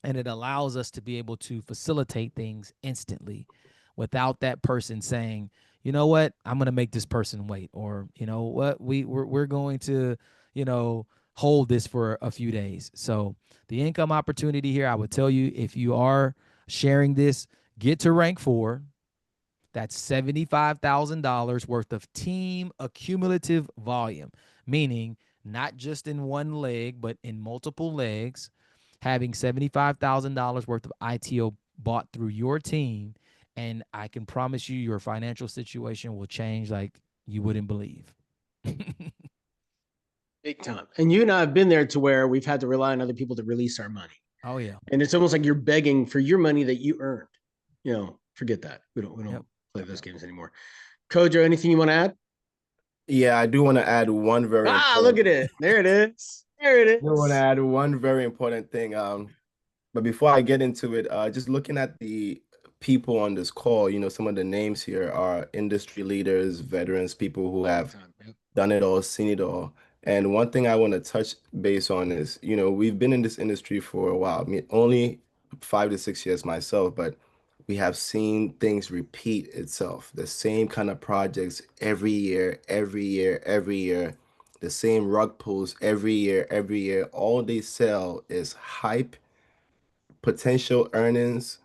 and it allows us to be able to facilitate things instantly without that person saying, you know what, I'm going to make this person wait, or you know what, we're going to, you know, hold this for a few days. So the income opportunity here, I would tell you, if you are sharing this, get to rank 4. That's $75,000 worth of team accumulative volume, meaning not just in one leg, but in multiple legs, having $75,000 worth of ITO bought through your team. And I can promise you, your financial situation will change like you wouldn't believe. Big time. And you and I have been there to where we've had to rely on other people to release our money. Oh, yeah. And it's almost like you're begging for your money that you earned. You know, forget that. We don't Yep. play those games anymore. Kojo, anything you want to add? Yeah, I do want to add one very Look important. at it. There it is. There it I want to is. add one very important thing. But before I get into it, just looking at the people on this call, some of the names here are industry leaders, veterans, people who have done it all, seen it all. And one thing I want to touch base on is, we've been in this industry for a while. I mean, only 5 to 6 years myself, but we have seen things repeat itself. The same kind of projects every year, every year, every year. The same rug pulls every year, every year. All they sell is hype, potential earnings,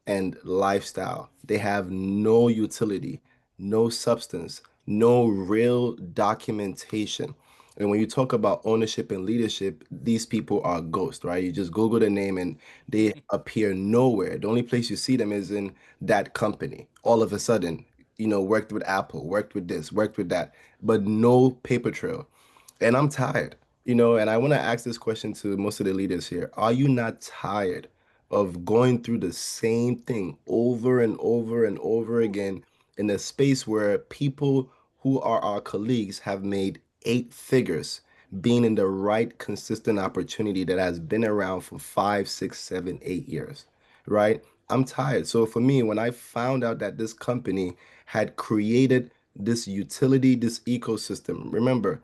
and lifestyle. They have no utility, no substance, no real documentation. And when you talk about ownership and leadership, these people are ghosts, right? You just Google the name and they appear nowhere. The only place you see them is in that company. All of a sudden, worked with Apple, worked with this, worked with that, but no paper trail. And I'm tired, and I want to ask this question to most of the leaders here. Are you not tired of going through the same thing over and over and over again in a space where people who are our colleagues have made 8 figures, being in the right consistent opportunity that has been around for 5, 6, 7, 8 years, right? I'm tired. So for me, when I found out that this company had created this utility, this ecosystem, remember,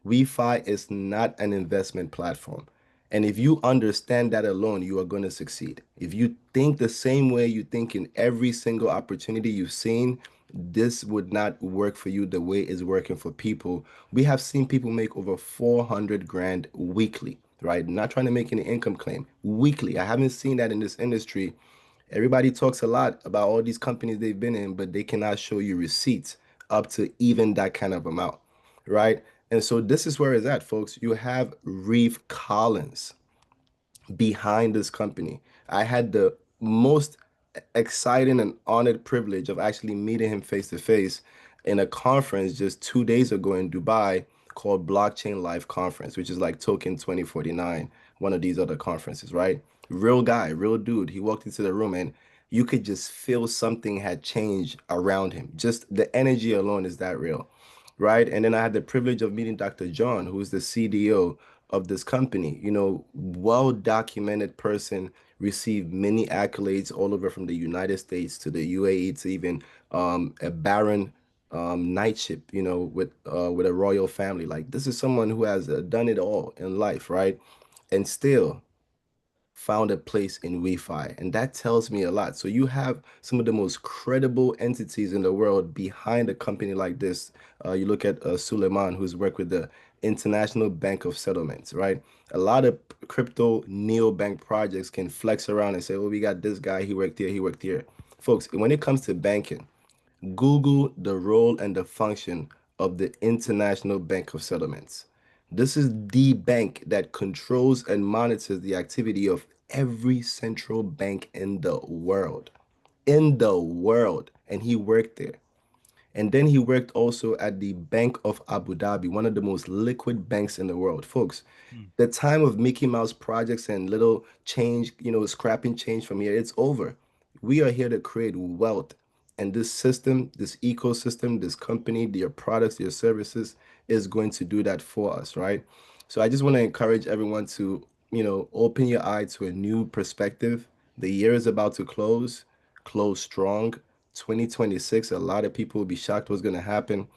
WeFi is not an investment platform. And if you understand that alone, you are going to succeed. If you think the same way you think in every single opportunity you've seen, this would not work for you the way it's working for people. We have seen people make over 400 grand weekly, right? Not trying to make any income claim, weekly. I haven't seen that in this industry. Everybody talks a lot about all these companies they've been in, but they cannot show you receipts up to even that kind of amount, right? And so this is where it's at, folks. You have Reeve Collins behind this company. I had the most exciting and honored privilege of actually meeting him face to face in a conference just 2 days ago in Dubai called Blockchain Life Conference, which is like Token 2049, one of these other conferences, right? Real guy, real dude. He walked into the room and you could just feel something had changed around him. Just the energy alone is that real, right? And then I had the privilege of meeting Dr. John, who's the CDO of this company, well documented person, received many accolades all over from the United States to the UAE to even a baron knightship, with a royal family. Like this is someone who has done it all in life, right? And still found a place in WeFi, and that tells me a lot. So you have some of the most credible entities in the world behind a company like this. You look at Suleiman, who's worked with the International Bank of Settlements, right? A lot of crypto neobank projects can flex around and say, "Oh, we got this guy. He worked here. He worked here." Folks, when it comes to banking, Google the role and the function of the International Bank of Settlements. This is the bank that controls and monitors the activity of every central bank in the world. In the world. And he worked there. And then he worked also at the Bank of Abu Dhabi, one of the most liquid banks in the world. Folks, the time of Mickey Mouse projects and little change, scrapping change from here, it's over. We are here to create wealth. And this system, this ecosystem, this company, their products, their services is going to do that for us, right? So I just want to encourage everyone to, open your eye to a new perspective. The year is about to close strong. 2026, a lot of people will be shocked what's going to happen.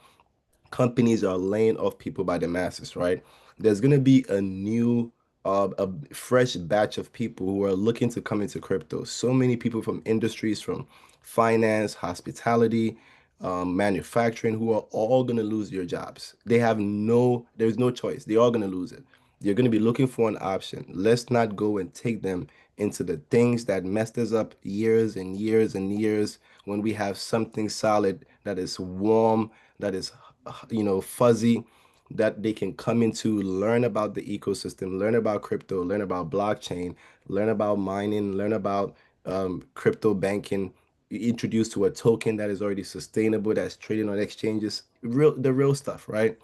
Companies are laying off people by the masses, right? There's going to be a fresh batch of people who are looking to come into crypto. So many people from industries, from finance, hospitality, manufacturing, who are all going to lose their jobs. There's no choice. They're all going to lose it. You're going to be looking for an option. Let's not go and take them into the things that messed us up years and years and years, when we have something solid that is warm, that is fuzzy, that they can come into, learn about the ecosystem, learn about crypto, learn about blockchain, learn about mining, learn about crypto banking, introduced to a token that is already sustainable, that's trading on exchanges, the real stuff, right?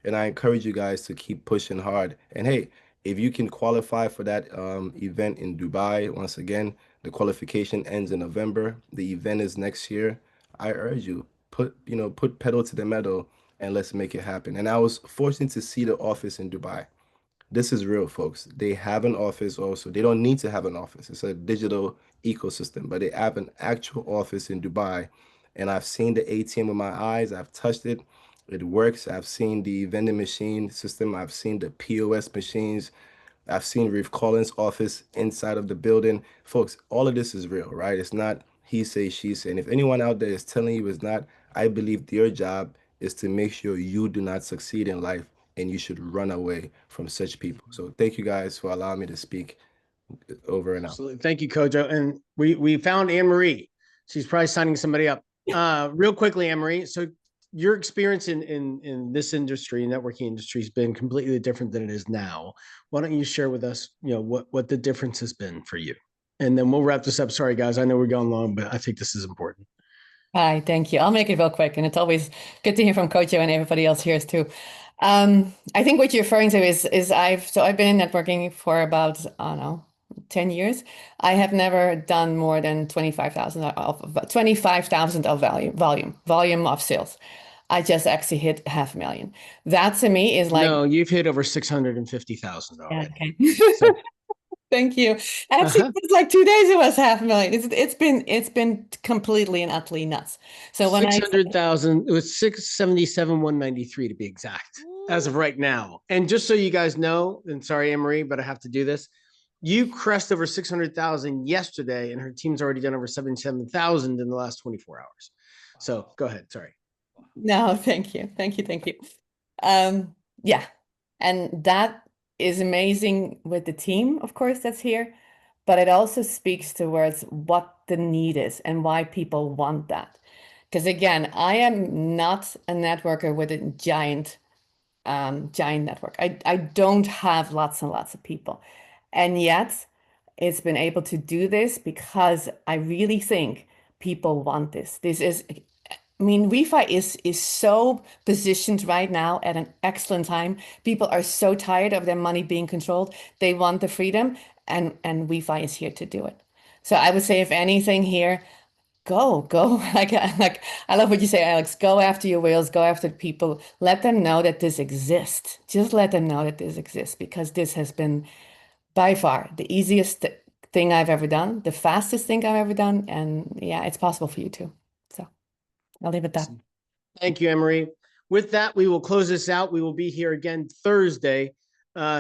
And I encourage you guys to keep pushing hard. And hey, if you can qualify for that event in Dubai, once again, the qualification ends in November. The event is next year. I urge you, put pedal to the metal and let's make it happen. And I was fortunate to see the office in Dubai. This is real, folks. They have an office also. They don't need to have an office. It's a digital ecosystem, but they have an actual office in Dubai. And I've seen the ATM with my eyes. I've touched it. It works. I've seen the vending machine system. I've seen the POS machines. I've seen Reef Collins' office inside of the building. Folks, all of this is real, right? It's not he say, she say. And if anyone out there is telling you it's not, I believe your job is to make sure you do not succeed in life, and you should run away from such people. So thank you guys for allowing me to speak. Over and out. Absolutely. Thank you, Kojo. And we found Anne-Marie. She's probably signing somebody up. Real quickly, Anne-Marie. So your experience in this industry, networking industry, has been completely different than it is now. Why don't you share with us, what the difference has been for you? And then we'll wrap this up. Sorry, guys. I know we're going long, but I think this is important. Hi, thank you. I'll make it real quick. And it's always good to hear from Kojo and everybody else here too. I think what you're referring to is I've been in networking for about, I don't know, 10 years. I have never done more than 25,000 of volume of sales. I just actually hit 500,000. That to me is like, no, you've hit over 650,000 already. Okay. So, thank you. Actually, it's like 2 days it was 500,000. It's been completely and utterly nuts. So when 600,000, it was 677,193 to be exact as of right now. And just so you guys know, and sorry, Anne-Marie, but I have to do this. You crushed over 600,000 yesterday, and her team's already done over 77,000 in the last 24 hours. So go ahead. Sorry. No, thank you. Yeah. And that is amazing with the team, of course, that's here, but it also speaks towards what the need is and why people want that. Because again, I am not a networker with a giant network. I don't have lots and lots of people. And yet it's been able to do this because I really think people want this. WeFi is so positioned right now at an excellent time. People are so tired of their money being controlled. They want the freedom, and WeFi is here to do it. So I would say, if anything here, go. Like I love what you say, Alex. Go after your whales, go after the people. Let them know that this exists. Just let them know that this exists, because this has been by far the easiest thing I've ever done, the fastest thing I've ever done. And yeah, it's possible for you too. So I'll leave it at that. Thank you, Anne-Marie. With that, we will close this out. We will be here again Thursday,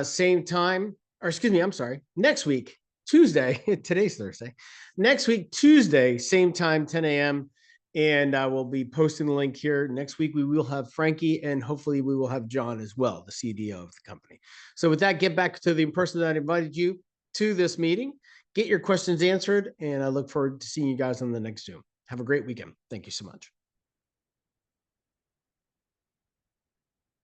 same time, or excuse me, I'm sorry, next week, Tuesday, today's Thursday, next week, Tuesday, same time, 10 a.m. And I will be posting the link here. Next week, we will have Frankie, and hopefully we will have John as well, the CDO of the company. So with that, get back to the person that invited you to this meeting, get your questions answered, and I look forward to seeing you guys on the next Zoom. Have a great weekend. Thank you so much.